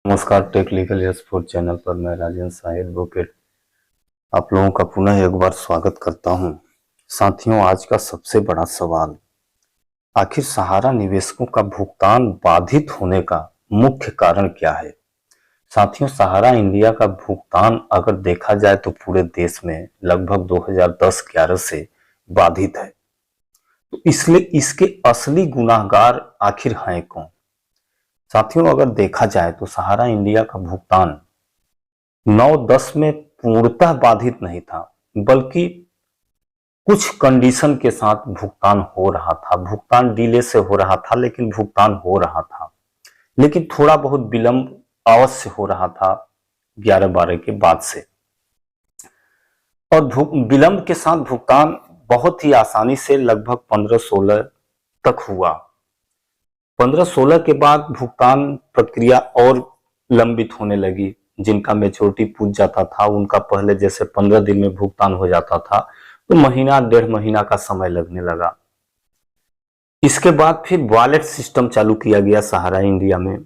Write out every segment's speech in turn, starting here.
नमस्कार, take legal export channel पर मैं राजेंद्र शाही एडवोकेट आप लोगों का पुनः एक बार स्वागत करता हूं। साथियों, आज का सबसे बड़ा सवाल, आखिर सहारा निवेशकों का भुगतान बाधित होने का मुख्य कारण क्या है। साथियों, सहारा इंडिया का भुगतान अगर देखा जाए तो पूरे देश में लगभग 2010-11 से बाधित है। तो इसलिए इसके असली गुनाहगार आखिर हैं कौन। साथियों, अगर देखा जाए तो सहारा इंडिया का भुगतान 9-10 में पूर्णतः बाधित नहीं था, बल्कि कुछ कंडीशन के साथ भुगतान हो रहा था। भुगतान डिले से हो रहा था, लेकिन भुगतान हो रहा था। लेकिन थोड़ा बहुत विलंब अवश्य हो रहा था 11-12 के बाद से। और विलंब के साथ भुगतान बहुत ही आसानी से लगभग 15-16 तक हुआ। 15-16 के बाद भुगतान प्रक्रिया और लंबित होने लगी। जिनका मैच्योरिटी पूछ जाता था उनका पहले जैसे 15 दिन में भुगतान हो जाता था, तो महीना 1.5 महीना का समय लगने लगा। इसके बाद फिर वॉलेट सिस्टम चालू किया गया सहारा इंडिया में,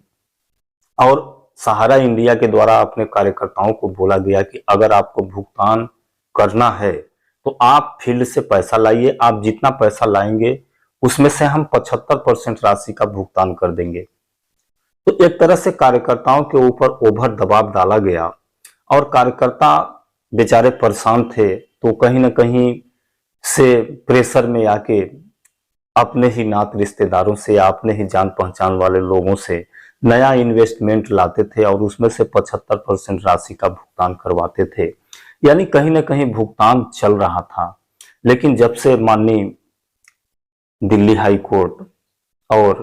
और सहारा इंडिया के द्वारा अपने कार्यकर्ताओं को बोला गया कि अगर आपको भुगतान करना है तो आप फील्ड से पैसा लाइए। आप जितना पैसा लाएंगे उसमें से हम 75% राशि का भुगतान कर देंगे। तो एक तरह से कार्यकर्ताओं के ऊपर ओवर दबाव डाला गया, और कार्यकर्ता बेचारे परेशान थे। तो कहीं ना कहीं से प्रेशर में आके अपने ही नात रिश्तेदारों से या अपने ही जान पहचान वाले लोगों से नया इन्वेस्टमेंट लाते थे और उसमें से 75% राशि का भुगतान करवाते थे। यानी कहीं ना कहीं भुगतान चल रहा था। लेकिन जब से माननीय दिल्ली हाई कोर्ट और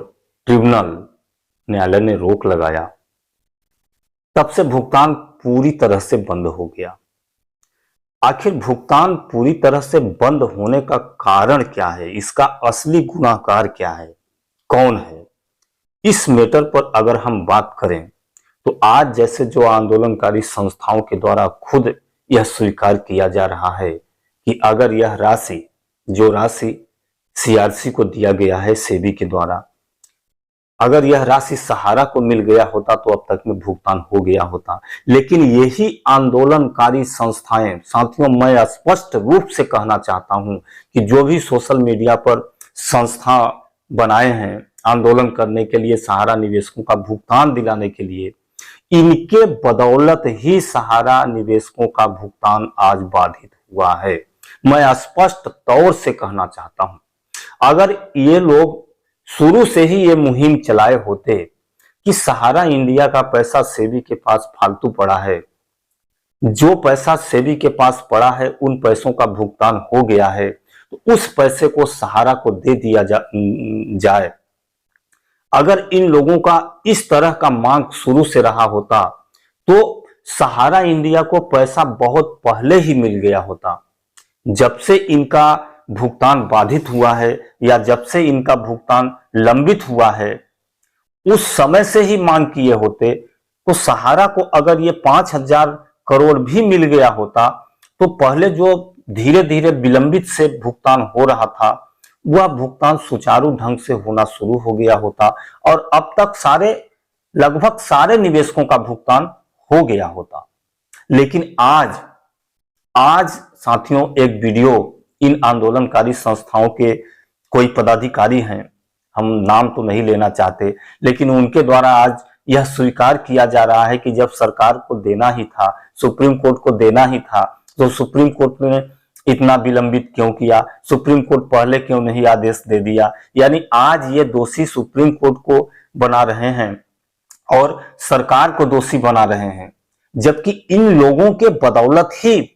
ट्रिब्यूनल न्यायालय ने रोक लगाया, तब से भुगतान पूरी तरह से बंद हो गया। आखिर भुगतान पूरी तरह से बंद होने का कारण क्या है, इसका असली गुनाहगार क्या है, कौन है, इस मैटर पर अगर हम बात करें तो आज जैसे जो आंदोलनकारी संस्थाओं के द्वारा खुद यह स्वीकार किया जा रहा है कि अगर यह राशि जो राशि सीआरसी को दिया गया है सेबी के द्वारा, अगर यह राशि सहारा को मिल गया होता तो अब तक में भुगतान हो गया होता। लेकिन यही आंदोलनकारी संस्थाएं, साथियों मैं स्पष्ट रूप से कहना चाहता हूं कि जो भी सोशल मीडिया पर संस्था बनाए हैं आंदोलन करने के लिए, सहारा निवेशकों का भुगतान दिलाने के लिए, इनके बदौलत ही सहारा निवेशकों का भुगतान आज बाधित हुआ है। मैं स्पष्ट तौर से कहना चाहता हूं, अगर ये लोग शुरू से ही ये मुहिम चलाए होते कि सहारा इंडिया का पैसा सेबी के पास फालतू पड़ा है, जो पैसा सेबी के पास पड़ा है उन पैसों का भुगतान हो गया है, तो उस पैसे को सहारा को दे दिया जाए। अगर इन लोगों का इस तरह का मांग शुरू से रहा होता तो सहारा इंडिया को पैसा बहुत पहले ही मिल गया होता। जब से इनका भुगतान बाधित हुआ है या जब से इनका भुगतान लंबित हुआ है, उस समय से ही मांग किए होते तो सहारा को अगर ये 5,000 करोड़ भी मिल गया होता तो पहले जो धीरे धीरे विलंबित से भुगतान हो रहा था वह भुगतान सुचारू ढंग से होना शुरू हो गया होता, और अब तक लगभग सारे निवेशकों का भुगतान हो गया होता। लेकिन आज साथियों एक वीडियो इन आंदोलनकारी संस्थाओं के कोई पदाधिकारी हैं, हम नाम तो नहीं लेना चाहते, लेकिन उनके द्वारा आज यह स्वीकार किया जा रहा है कि जब सरकार को देना ही था, सुप्रीम कोर्ट को देना ही था, तो सुप्रीम कोर्ट ने इतना विलंबित क्यों किया, सुप्रीम कोर्ट पहले क्यों नहीं आदेश दे दिया। यानी आज ये दोषी सुप्रीम कोर्ट को बना रहे हैं और सरकार को दोषी बना रहे हैं, जबकि इन लोगों के बदौलत ही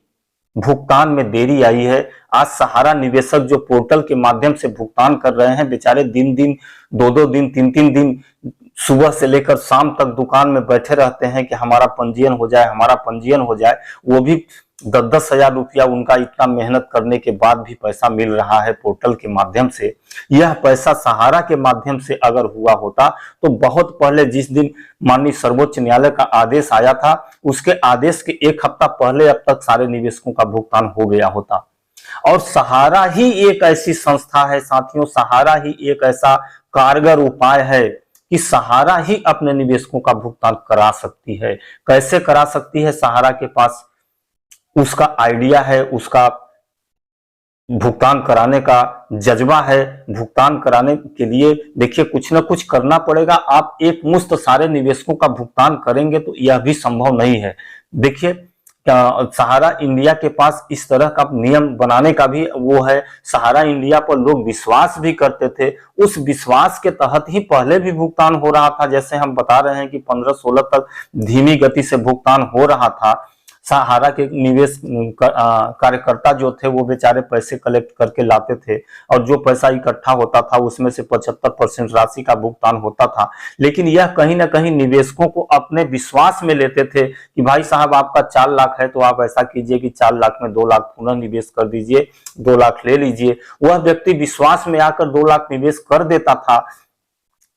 भुगतान में देरी आई है। आज सहारा निवेशक जो पोर्टल के माध्यम से भुगतान कर रहे हैं, बेचारे दिन 2-2 दिन 3-3 दिन सुबह से लेकर शाम तक दुकान में बैठे रहते हैं कि हमारा पंजीयन हो जाए, हमारा पंजीयन हो जाए। वो भी 10-10 हजार रुपया उनका इतना मेहनत करने के बाद भी पैसा मिल रहा है पोर्टल के माध्यम से। यह पैसा सहारा के माध्यम से अगर हुआ होता तो बहुत पहले, जिस दिन माननीय सर्वोच्च न्यायालय का आदेश आया था उसके आदेश के 1 हफ्ता पहले अब तक सारे निवेशकों का भुगतान हो गया होता। और सहारा ही एक ऐसी संस्था है साथियों, सहारा ही एक ऐसा कारगर उपाय है कि सहारा ही अपने निवेशकों का भुगतान करा सकती है। कैसे करा सकती है? सहारा के पास उसका आइडिया है, उसका भुगतान कराने का जज्बा है। भुगतान कराने के लिए देखिए कुछ ना कुछ करना पड़ेगा। आप एक मुश्त सारे निवेशकों का भुगतान करेंगे तो यह भी संभव नहीं है। देखिए सहारा इंडिया के पास इस तरह का नियम बनाने का भी वो है। सहारा इंडिया पर लोग विश्वास भी करते थे, उस विश्वास के तहत ही पहले भी भुगतान हो रहा था। जैसे हम बता रहे हैं कि 15-16 तक धीमी गति से भुगतान हो रहा था। सहारा के निवेश कार्यकर्ता जो थे वो बेचारे पैसे कलेक्ट करके लाते थे और जो पैसा इकट्ठा होता था उसमें से 75% राशि का भुगतान होता था। लेकिन यह कहीं ना कहीं निवेशकों को अपने विश्वास में लेते थे कि भाई साहब आपका 4 लाख है तो आप ऐसा कीजिए कि 4 लाख में 2 लाख पुनः निवेश कर दीजिए, 2 लाख ले लीजिए। वह व्यक्ति विश्वास में आकर 2 लाख निवेश कर देता था।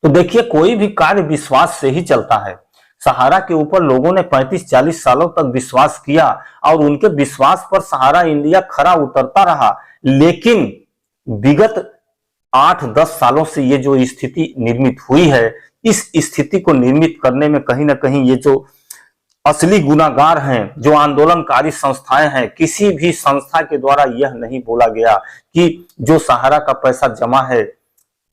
तो देखिए कोई भी कार्य विश्वास से ही चलता है। सहारा के ऊपर लोगों ने 35-40 सालों तक विश्वास किया और उनके विश्वास पर सहारा इंडिया खरा उतरता रहा। लेकिन विगत 8-10 सालों से ये जो स्थिति निर्मित हुई है, इस स्थिति को निर्मित करने में कहीं ना कहीं ये जो असली गुनाहगार हैं, जो आंदोलनकारी संस्थाएं हैं, किसी भी संस्था के द्वारा यह नहीं बोला गया कि जो सहारा का पैसा जमा है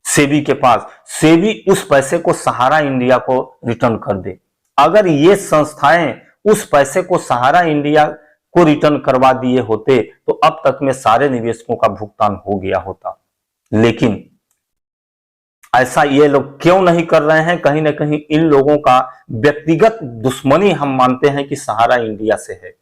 सेबी के पास, सेबी उस पैसे को सहारा इंडिया को रिटर्न कर दे। अगर ये संस्थाएं उस पैसे को सहारा इंडिया को रिटर्न करवा दिए होते तो अब तक में सारे निवेशकों का भुगतान हो गया होता। लेकिन ऐसा ये लोग क्यों नहीं कर रहे हैं? कहीं ना कहीं इन लोगों का व्यक्तिगत दुश्मनी हम मानते हैं कि सहारा इंडिया से है।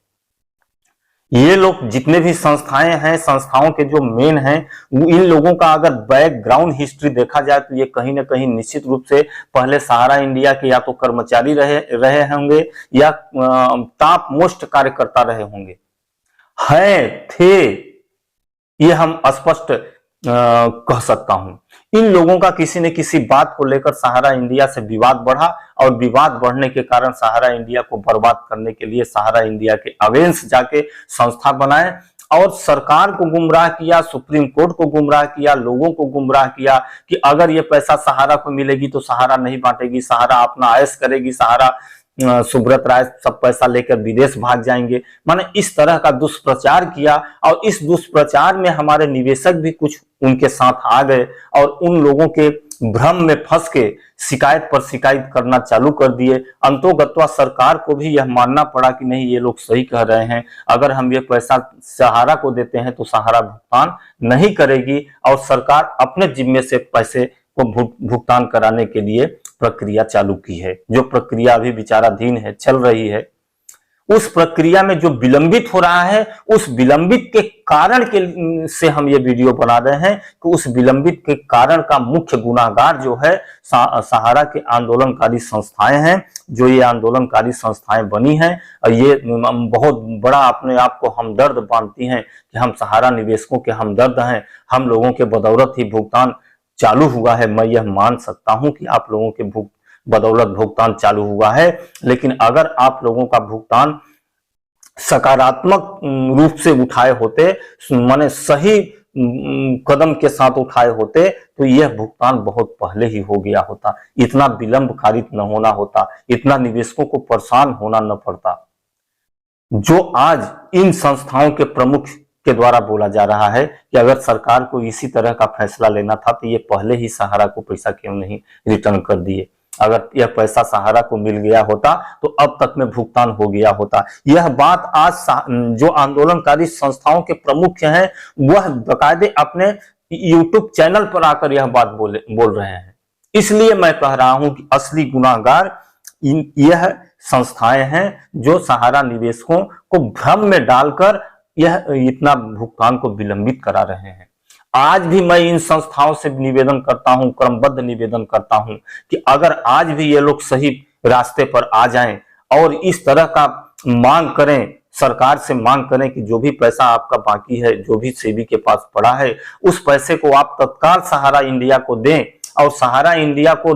ये लोग जितने भी संस्थाएं हैं, संस्थाओं के जो मेन हैं, इन लोगों का अगर बैकग्राउंड हिस्ट्री देखा जाए तो ये कहीं ना कहीं निश्चित रूप से पहले सहारा इंडिया के या तो कर्मचारी रहे होंगे या टॉप मोस्ट कार्यकर्ता रहे होंगे, थे, ये हम स्पष्ट कह सकता हूं। इन लोगों का किसी न किसी बात को लेकर सहारा इंडिया से विवाद बढ़ा और विवाद बढ़ने के कारण सहारा इंडिया को बर्बाद करने के लिए सहारा इंडिया के अगेंस्ट जाके संस्था बनाए और सरकार को गुमराह किया, सुप्रीम कोर्ट को गुमराह किया, लोगों को गुमराह किया कि अगर ये पैसा सहारा को मिलेगी तो सहारा नहीं बांटेगी, सहारा अपना ऐश करेगी, सहारा सुब्रत राय सब पैसा लेकर विदेश भाग जाएंगे। माने इस तरह का दुष्प्रचार किया और इस दुष्प्रचार में हमारे निवेशक भी कुछ उनके साथ आ गए और उन लोगों के भ्रम में फंस के शिकायत पर शिकायत करना चालू कर दिए। अंतोगत्वा सरकार को भी यह मानना पड़ा कि नहीं ये लोग सही कह रहे हैं, अगर हम ये पैसा सहारा को देते हैं तो सहारा भुगतान नहीं करेगी और सरकार अपने जिम्मे से पैसे को भुगतान कराने के लिए प्रक्रिया चालू की है। जो प्रक्रिया अभी विचाराधीन है, चल रही है, उस प्रक्रिया में जो विलंबित हो रहा है, उस विलंबित के कारण के से हम ये वीडियो बना रहे हैं कि उस विलंबित के कारण का मुख्य गुनाहगार जो है सहारा के आंदोलनकारी संस्थाएं हैं। जो ये आंदोलनकारी संस्थाएं बनी हैं और ये बहुत बड़ा अपने आप को हमदर्द मानती हैं कि हम सहारा निवेशकों के हमदर्द हैं, हम लोगों के बदौलत ही भुगतान चालू हुआ है। मैं यह मान सकता हूं कि आप लोगों के बदौलत भुगतान चालू हुआ है, लेकिन अगर आप लोगों का भुगतान सकारात्मक रूप से उठाए होते, माने सही कदम के साथ उठाए होते तो यह भुगतान बहुत पहले ही हो गया होता, इतना विलंब कारित न होना होता, इतना निवेशकों को परेशान होना न पड़ता। जो आज इन संस्थाओं के प्रमुख के द्वारा बोला जा रहा है कि अगर सरकार को इसी तरह का फैसला लेना था तो ये पहले ही सहारा को पैसा क्यों नहीं रिटर्न कर दिए। अगर यह पैसा सहारा को मिल गया होता तो अब तक में भुगतान हो गया होता। यह बात आज जो आंदोलनकारी संस्थाओं के प्रमुख हैं वह बाकायदे अपने यूट्यूब चैनल पर आकर यह बात बोल रहे हैं। इसलिए मैं कह रहा हूं कि असली गुनाहगार यह संस्थाएं हैं जो सहारा निवेशकों को भ्रम में डालकर यह इतना भुगतान को विलंबित करा रहे हैं। आज भी मैं इन संस्थाओं से निवेदन करता हूं, क्रमबद्ध निवेदन करता हूं कि अगर आज भी ये लोग सही रास्ते पर आ जाएं और इस तरह का मांग करें, सरकार से मांग करें कि जो भी पैसा आपका बाकी है, जो भी सेबी के पास पड़ा है, उस पैसे को आप तत्काल सहारा इंडिया को दें और सहारा इंडिया को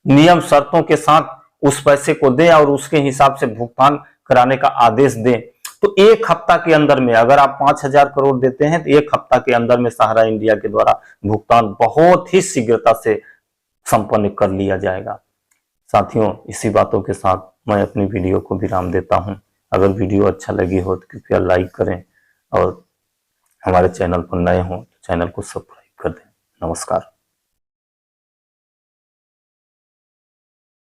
नियम शर्तों के साथ उस पैसे को दें और उसके हिसाब से भुगतान कराने का आदेश दें। तो 1 हफ्ता के अंदर में अगर आप 5,000 करोड़ देते हैं तो 1 हफ्ता के अंदर में सहारा इंडिया के द्वारा भुगतान बहुत ही शीघ्रता से संपन्न कर लिया जाएगा। साथियों, इसी बातों के साथ मैं अपनी वीडियो को विराम देता हूं। अगर वीडियो अच्छा लगी हो तो कृपया लाइक करें और हमारे चैनल पर नए हों तो चैनल को सब्सक्राइब कर दें। नमस्कार।